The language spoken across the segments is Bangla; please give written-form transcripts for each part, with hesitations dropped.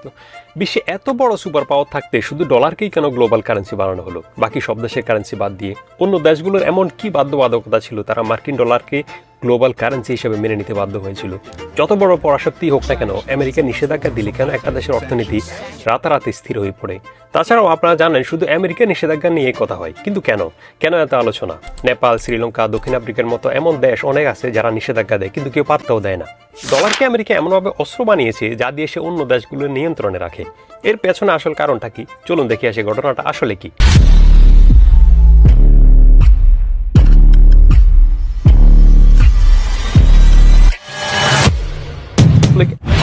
তো বিশ্বে এত বড় সুপার পাওয়ার থাকতে শুধু ডলারকেই কেন গ্লোবাল কারেন্সি বানানো হলো, বাকি সব দেশের কারেন্সি বাদ দিয়ে? অন্য দেশগুলোর এমন কি বাধ্যবাধকতা ছিল তারা মার্কিন ডলারকে গ্লোবাল কারেন্সি হিসেবে মেনে নিতে বাধ্য হয়েছিল? যত বড় পরাশক্তি হোক না কেন, আমেরিকা নিষেধাজ্ঞা দিলে কেন একটা দেশের অর্থনীতি রাতারাতি স্থির হয়ে পড়ে? তাছাড়াও আপনারা জানেন শুধু আমেরিকা নিষেধাজ্ঞা নিয়ে কথা হয়, কিন্তু কেন কেন এত আলোচনা? নেপাল, শ্রীলঙ্কা, দক্ষিণ আফ্রিকার মতো এমন দেশ অনেক আছে যারা নিষেধাজ্ঞা দেয়, কিন্তু কেউ পাত্তাও দেয় না। ডলারকে আমেরিকা এমনভাবে অস্ত্র বানিয়েছে যা দিয়ে সে অন্য দেশগুলোর নিয়ন্ত্রণে রাখে। এর পেছনে আসল কারণটা কি? চলুন দেখে আসি ঘটনাটা আসলে কি।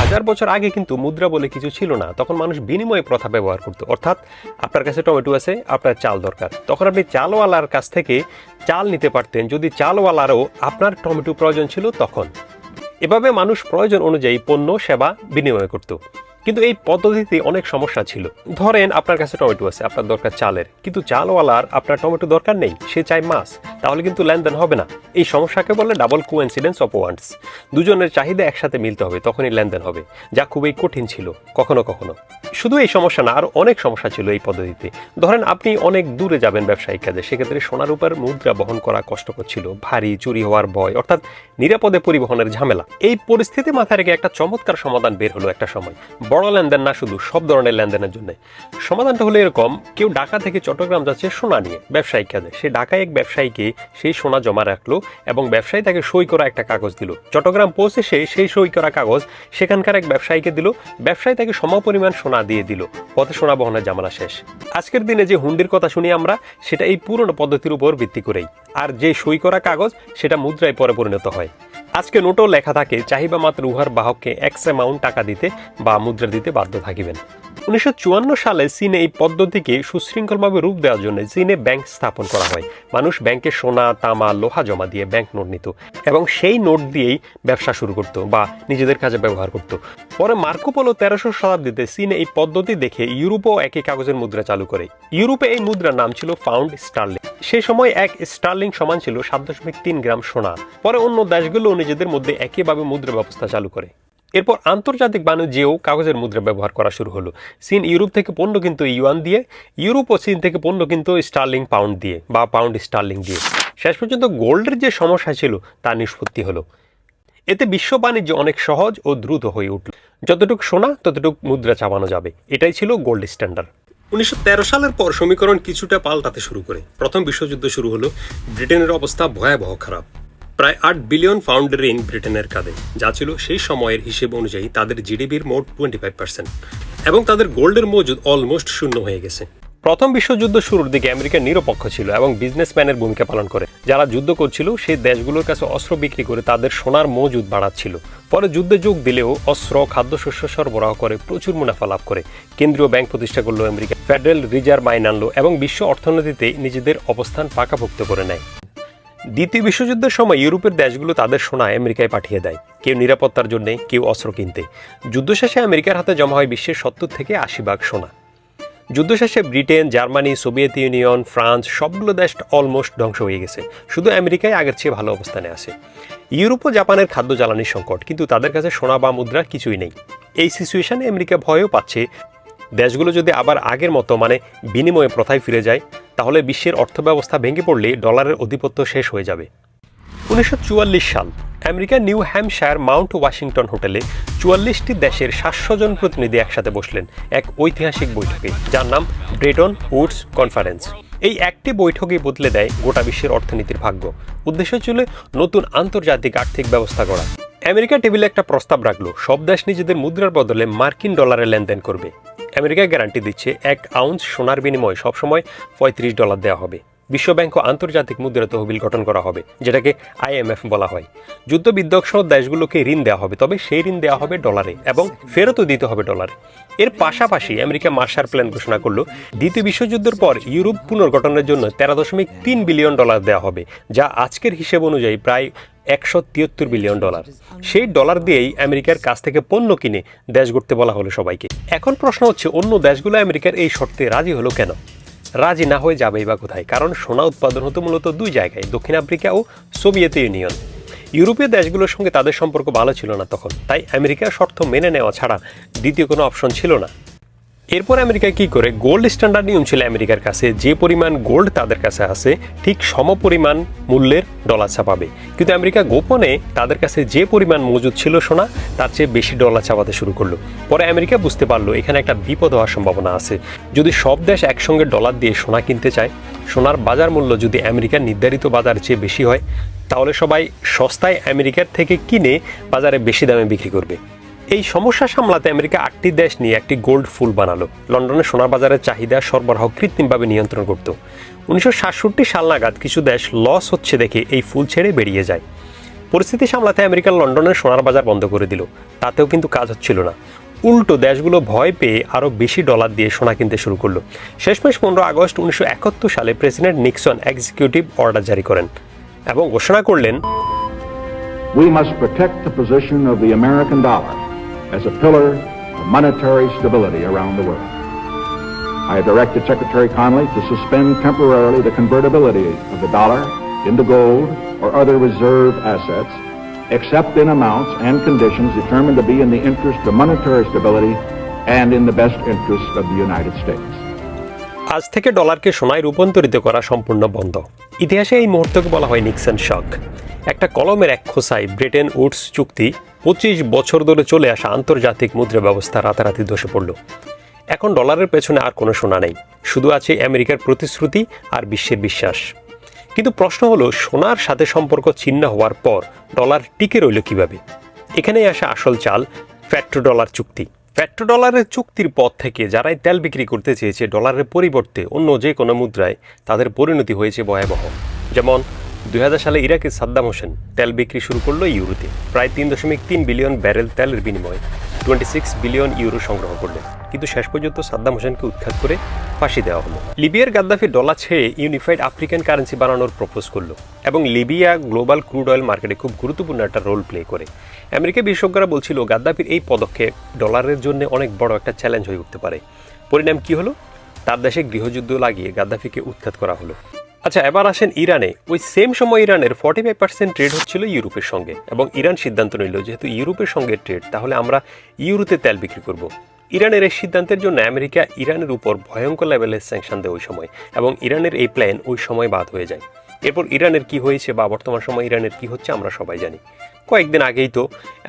হাজার বছর আগে কিন্তু মুদ্রা বলে কিছু ছিল না। তখন মানুষ বিনিময় প্রথা ব্যবহার করতো। অর্থাৎ আপনার কাছে টমেটো আছে, আপনার চাল দরকার, তখন আপনি চালওয়ালার কাছ থেকে চাল নিতে পারতেন যদি চালওয়ালারও আপনার টমেটো প্রয়োজন ছিল তখন। এভাবে মানুষ প্রয়োজন অনুযায়ী পণ্য সেবা বিনিময় করত। কিন্তু এই পদ্ধতিতে অনেক সমস্যা ছিল। ধরেন আপনার কাছে টমেটো আছে, আপনার দরকার চালের, কিন্তু চালওয়ালার আপনার টমেটো দরকার নেই, সে চায় মাছ, তাহলে কিন্তু লেনদেন হবে না। এই সমস্যাকে বলে ডাবল কোইন্সিডেন্স অফ ওয়ান্টস। দুজনের চাহিদা একসাথে মিলতে হবে, তখনই লেনদেন হবে, যা খুবই কঠিন ছিল কখনো কখনো। শুধু এই সমস্যা না, আরও অনেক সমস্যা ছিল এই পদ্ধতিতে। ধরেন আপনি অনেক দূরে যাবেন ব্যবসায়িক কাজে, সেক্ষেত্রে সোনার উপর মুদ্রা বহন করা কষ্টকর ছিল, ভারী, চুরি হওয়ার ভয়, অর্থাৎ নিরাপদে পরিবহনের ঝামেলা। এই পরিস্থিতি মাথায় রেখে একটা চমৎকার সমাধান বের হলো একটা সময়, বড় লেনদেন না, শুধু সব ধরনের লেনদেনের জন্য। সমাধানটা হলো এরকম: কেউ ঢাকা থেকে চট্টগ্রাম যাচ্ছে সোনা নিয়ে ব্যবসায়িক কাজে, সে ঢাকায় এক ব্যবসায়ীকে সেই সোনা জমা রাখলো এবং ব্যবসায়ী তাকে সই করা একটা কাগজ দিল। চট্টগ্রাম পৌঁছে সেই সই করা কাগজ সেখানকার এক ব্যবসায়ীকে দিল, ব্যবসায়ী তাকে সমপরিমাণ সোনা দিয়ে দিল। পথে সোনা বহনের ঝামেলা শেষ। আজকের দিনে যে হুন্ডির কথা শুনি আমরা, সেটা এই পুরনো পদ্ধতির উপর ভিত্তি করেই। আর যে সই করা কাগজ সেটা মুদ্রায় পরে পরিণত হয়। আজকে নোটও লেখা থাকে, চাহিবা মাত্র উহার বাহককে এক্স অ্যামাউন্ট টাকা দিতে বা মুদ্রা দিতে বাধ্য থাকিবেন। 1954 সালে চীনে এই পদ্ধতিকে সুশৃঙ্খলভাবে রূপ দেওয়ার জন্য চীনে ব্যাংক স্থাপন করা হয়। মানুষ ব্যাংকে সোনা, তামা, লোহা জমা দিয়ে ব্যাংক নোট নিত এবং সেই নোট দিয়েই ব্যবসা শুরু করত বা নিজেদের কাজে ব্যবহার করত। পরে মার্কো পোলো 1300 শতাব্দীতে চীনে এই পদ্ধতি দেখে ইউরোপও একই কাগজের মুদ্রা চালু করে। ইউরোপে এই মুদ্রার নাম ছিল পাউন্ড স্টার্লিং। সেই সময় এক স্টার্লিং সমান ছিল 7.3 গ্রাম সোনা। পরে অন্য দেশগুলো নিজেদের মধ্যে একইভাবে মুদ্রা ব্যবস্থা চালু করে। এরপর আন্তর্জাতিক বাণিজ্যেও কাগজের মুদ্রা ব্যবহার করা শুরু হলো। চীন ইউরোপ থেকে পণ্য কিনতো ইউয়ান দিয়ে, ইউরোপ ও চীন থেকে পণ্য কিনতো স্টার্লিং পাউন্ড দিয়ে বা পাউন্ড স্টার্লিং দিয়ে। শেষ পর্যন্ত গোল্ডের যে সমস্যা ছিল তা নিষ্পত্তি হলো। এতে বিশ্ব বাণিজ্য অনেক সহজ ও দ্রুত হয়ে উঠল। যতটুকু সোনা ততটুকু মুদ্রা চাপানো যাবে, এটাই ছিল গোল্ড স্ট্যান্ডার্ড। 1913 সালের পর সমীকরণ কিছুটা পাল্টাতে শুরু করে। প্রথম বিশ্বযুদ্ধ শুরু হলো। ব্রিটেনের অবস্থা ভয়াবহ খারাপ। প্রায় 8 বিলিয়ন পাউন্ডের ঋণ ব্রিটেনের কাঁধে, যা ছিল সেই সময়ের হিসেব অনুযায়ী তাদের জিডিপির মোট 25%, এবং তাদের গোল্ডের মজুদ অলমোস্ট শূন্য হয়ে গেছে। প্রথম বিশ্বযুদ্ধ শুরুর দিকে আমেরিকা নিরপেক্ষ ছিল এবং বিজনেসম্যানের ভূমিকা পালন করে। যারা যুদ্ধ করছিল সেই দেশগুলোর কাছে অস্ত্র বিক্রি করে তাদের সোনার মজুদ বাড়াচ্ছিল। পরে যুদ্ধে যোগ দিলেও অস্ত্র, খাদ্যশস্য সরবরাহ করে প্রচুর মুনাফা লাভ করে। কেন্দ্রীয় ব্যাংক প্রতিষ্ঠা করলো আমেরিকা, ফেডারেল রিজার্ভ আইন আনলো এবং বিশ্ব অর্থনীতিতে নিজেদের অবস্থান পাকাপোক্ত করে নেয়। দ্বিতীয় বিশ্বযুদ্ধের সময় ইউরোপের দেশগুলো তাদের সোনা আমেরিকায় পাঠিয়ে দেয়, কেউ নিরাপত্তার জন্য, কেউ অস্ত্র কিনতে। যুদ্ধ শেষে আমেরিকার হাতে জমা হয় বিশ্বের 70 থেকে 80% সোনা। যুদ্ধ শেষে Britain, Germany, Soviet union, France সবগুলো দেশ অলমোস্ট ধ্বংস হয়ে গেছে। শুধু আমেরিকায় আগের চেয়ে ভালো অবস্থানে আছে। ইউরোপ ও জাপানের খাদ্য জ্বালানির সংকট, কিন্তু তাদের কাছে সোনা বা মুদ্রা কিছুই নেই। এই সিচুয়েশনে আমেরিকা ভয়ও পাচ্ছে দেশগুলো যদি আবার আগের মতো মানে বিনিময় প্রথায় ফিরে যায়, তাহলে বিশ্বের অর্থব্যবস্থা ভেঙে পড়লে ডলারের আধিপত্য শেষ হয়ে যাবে। 1944 সাল আমেরিকার নিউ হ্যাম্পশায়ার মাউন্ট ওয়াশিংটন হোটেলে 44টি দেশের 700 জন প্রতিনিধি একসাথে বসলেন এক ঐতিহাসিক বৈঠকে, যার নাম ব্রেটন উডস কনফারেন্স। এই একটি বৈঠকই বদলে দেয় গোটা বিশ্বের অর্থনীতির ভাগ্য। উদ্দেশ্য ছিল নতুন আন্তর্জাতিক আর্থিক ব্যবস্থা গড়া। আমেরিকা টেবিলে একটা প্রস্তাব রাখলো, সব দেশ নিজেদের মুদ্রার বদলে মার্কিন ডলারে লেনদেন করবে। আমেরিকা গ্যারান্টি দিচ্ছে 1 আউন্স সোনার বিনিময়ে সবসময় $35 দেওয়া হবে। বিশ্বব্যাংক ও আন্তর্জাতিক মুদ্রা তহবিল গঠন করা হবে, যেটাকে IMF বলা হয়। যুদ্ধ বিধ্বস্ত দেশগুলোকে ঋণ দেওয়া হবে, তবে সেই ঋণ দেওয়া হবে ডলারে এবং ফেরতও দিতে হবে ডলারে। এর পাশাপাশি আমেরিকা মার্শাল প্ল্যান ঘোষণা করলো। দ্বিতীয় বিশ্বযুদ্ধের পর ইউরোপ পুনর্গঠনের জন্য $13.3 বিলিয়ন দেওয়া হবে, যা আজকের হিসেব অনুযায়ী প্রায় $173 বিলিয়ন। সেই ডলার দিয়েই আমেরিকার কাছ থেকে পণ্য কিনে দেশ গড়তে বলা হলো সবাইকে। এখন প্রশ্ন হচ্ছে, অন্য দেশগুলো আমেরিকার এই শর্তে রাজি হলো কেন? রাজি না হয়ে যাবেই বা কোথায়? কারণ সোনা উৎপাদন হতো মূলত দুই জায়গায়, দক্ষিণ আফ্রিকা ও সোভিয়েত ইউনিয়ন। ইউরোপীয় দেশগুলোর সঙ্গে তাদের সম্পর্ক ভালো ছিল না তখন, তাই আমেরিকার শর্ত মেনে নেওয়া ছাড়া দ্বিতীয় কোনো অপশন ছিল না। এরপর আমেরিকা কি করে, গোল্ড স্ট্যান্ডার্ড নিয়ম ছিল আমেরিকার কাছে যে পরিমাণ গোল্ড তাদের কাছে আছে ঠিক সমপরিমাণ মূল্যের ডলার ছাপাবে। কিন্তু আমেরিকা গোপনে তাদের কাছে যে পরিমাণ মজুদ ছিল সোনা তার চেয়ে বেশি ডলার ছাপাতে শুরু করলো। পরে আমেরিকা বুঝতে পারলো এখানে একটা বিপদ হওয়ার সম্ভাবনা আছে। যদি সব দেশ একসঙ্গে ডলার দিয়ে সোনা কিনতে চায়, সোনার বাজার মূল্য যদি আমেরিকার নির্ধারিত বাজারের চেয়ে বেশি হয়, তাহলে সবাই সস্তায় আমেরিকার থেকে কিনে বাজারে বেশি দামে বিক্রি করবে। এই সমস্যা সামলাতে আমেরিকা 8টি দেশ নিয়ে একটি গোল্ড ফুল বানালো। লন্ডনের সোনার বাজারের চাহিদা সরবরাহ কৃত্রিমভাবে নিয়ন্ত্রণ করত। 1967 সাল নাগাদ কিছু দেশ লস হচ্ছে দেখে এই ফুল ছেড়ে বেরিয়ে যায়। পরিস্থিতি সামলাতে আমেরিকা লন্ডনের সোনার বাজার বন্ধ করে দিল, তাতেও কিন্তু কাজ হচ্ছিল না। উল্টো দেশগুলো ভয় পেয়ে আরও বেশি ডলার দিয়ে সোনা কিনতে শুরু করলো। শেষমেশ 15 আগস্ট 1971 সালে প্রেসিডেন্ট নিক্সন এক্সিকিউটিভ অর্ডার জারি করেন এবং ঘোষণা করলেন, We must protect the position of the American dollar as a pillar of monetary stability around the world. I have directed Secretary Connally to suspend temporarily the convertibility of the dollar into gold or other reserve assets, except in amounts and conditions determined to be in the interest of monetary stability and in the best interest of the United States. আজ থেকে ডলারকে সোনায় রূপান্তরিত করা সম্পূর্ণ বন্ধ। ইতিহাসে এই মুহূর্তকে বলা হয় নিক্সন শক। একটা কলমের এক খোসায় ব্রেটেন উডস চুক্তি 25 বছর ধরে চলে আসা আন্তর্জাতিক মুদ্রা ব্যবস্থা রাতারাতি ধসে পড়ল। এখন ডলারের পেছনে আর কোনো সোনা নেই, শুধু আছে আমেরিকার প্রতিশ্রুতি আর বিশ্বের বিশ্বাস। কিন্তু প্রশ্ন হলো, সোনার সাথে সম্পর্ক ছিন্ন হওয়ার পর ডলার টিকে রইল কিভাবে? এখানেই আসে আসল চাল, পেট্রোডলার চুক্তি। পেট্রোডলারের চুক্তির পর থেকে যারাই তেল বিক্রি করতে চেয়েছে ডলারের পরিবর্তে অন্য যে কোনো মুদ্রায়, তাদের পরিণতি হয়েছে ভয়াবহ। যেমন 2000 সালে ইরাকের সাদ্দাম হোসেন তেল বিক্রি শুরু করলো ইউরোতে, প্রায় 3.3 বিলিয়ন ব্যারেল তেলের বিনিময়ে 26 বিলিয়ন ইউরো সংগ্রহ করলেন। কিন্তু শেষ পর্যন্ত সাদ্দাম হোসেনকে উৎখাত করে ফাঁসি দেওয়া হলো। লিবিয়ার গাদ্দাফি ডলার ছেড়ে ইউনিফাইড আফ্রিকান কারেন্সি বানানোর প্রপোজ করলো এবং লিবিয়া গ্লোবাল ক্রুড অয়েল মার্কেটে খুব গুরুত্বপূর্ণ একটা রোল প্লে করে। আমেরিকা বিশেষজ্ঞরা বলছিল গাদ্দাফির এই পদক্ষেপ ডলারের জন্য অনেক বড় একটা চ্যালেঞ্জ হয়ে উঠতে পারে। পরিণাম কি হলো? তার দেশে গৃহযুদ্ধ লাগিয়ে গাদ্দাফিকে উৎখাত করা হলো। আচ্ছা, এবার আসেন ইরানে। ওই সেম সময় ইরানের 45% ট্রেড হচ্ছিল ইউরোপের সঙ্গে এবং ইরান সিদ্ধান্ত নিল যেহেতু ইউরোপের সঙ্গে ট্রেড, তাহলে আমরা ইউরোতে তেল বিক্রি করব। ইরানের এই সিদ্ধান্তের জন্য আমেরিকা ইরানের উপর ভয়ঙ্কর লেভেলের স্যাংশন দেয় ওই সময়, এবং ইরানের এই প্ল্যান ওই সময় বাদ হয়ে যায়। এরপর ইরানের কি হয়েছে বা বর্তমান সময় ইরানের কি হচ্ছে আমরা সবাই জানি। কয়েকদিন আগেই তো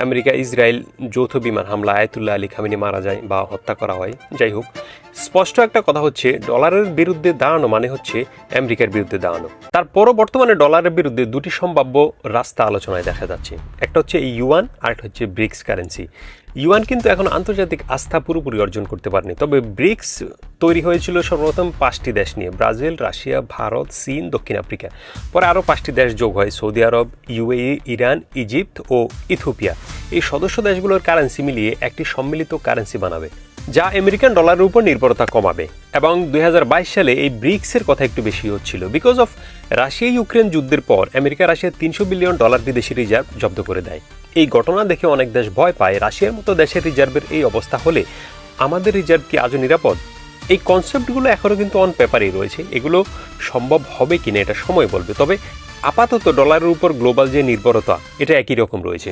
আমেরিকা ইসরায়েল যৌথ বিমান হামলা আয়াতুল্লাহ আলী খামেনি মারা যায় বা হত্যা করা হয়। যাই হোক, স্পষ্ট একটা কথা হচ্ছে, ডলারের বিরুদ্ধে দাঁড়ানো মানে হচ্ছে আমেরিকার বিরুদ্ধে দাঁড়ানো। তারপরও বর্তমানে ডলারের বিরুদ্ধে দুটি সম্ভাব্য রাস্তা আলোচনায় দেখা যাচ্ছে। একটা হচ্ছে ইউয়ান আর একটা হচ্ছে ব্রিক্স কারেন্সি। ইউয়ান কিন্তু এখন আন্তর্জাতিক আস্থা পুরোপুরি অর্জন করতে পারেনি, তবে ব্রিক্স তৈরি হয়েছিল সর্বপ্রথম 5টি দেশ নিয়ে, ব্রাজিল, রাশিয়া, ভারত, চীন, দক্ষিণ আফ্রিকা। পরে আরও 5টি দেশ যোগ হয়, সৌদি আরব, ইউএই, ইরান, ইজিপ্ট ও ইথিওপিয়া। এই সদস্য দেশগুলোর কারেন্সি মিলিয়ে একটি সম্মিলিত কারেন্সি বানাবে যা আমেরিকান ডলারের উপর নির্ভরতা কমাবে। এবং 2022 সালে এই ব্রিক্সের কথা একটু বেশি হচ্ছিল বিকজ অফ রাশিয়া ইউক্রেন যুদ্ধের পর আমেরিকা রাশিয়ার $300 বিলিয়ন বিদেশি রিজার্ভ জব্দ করে দেয়। এই ঘটনা দেখে অনেক দেশ ভয় পায়, রাশিয়ার মতো দেশের রিজার্ভের এই অবস্থা হলে আমাদের রিজার্ভ কি আজও নিরাপদ? এই কনসেপ্টগুলো এখনও কিন্তু অন পেপারেই রয়েছে, এগুলো সম্ভব হবে কিনা এটা সময় বলবে। তবে আপাতত ডলারের উপর গ্লোবাল যে নির্ভরতা এটা একই রকম রয়েছে।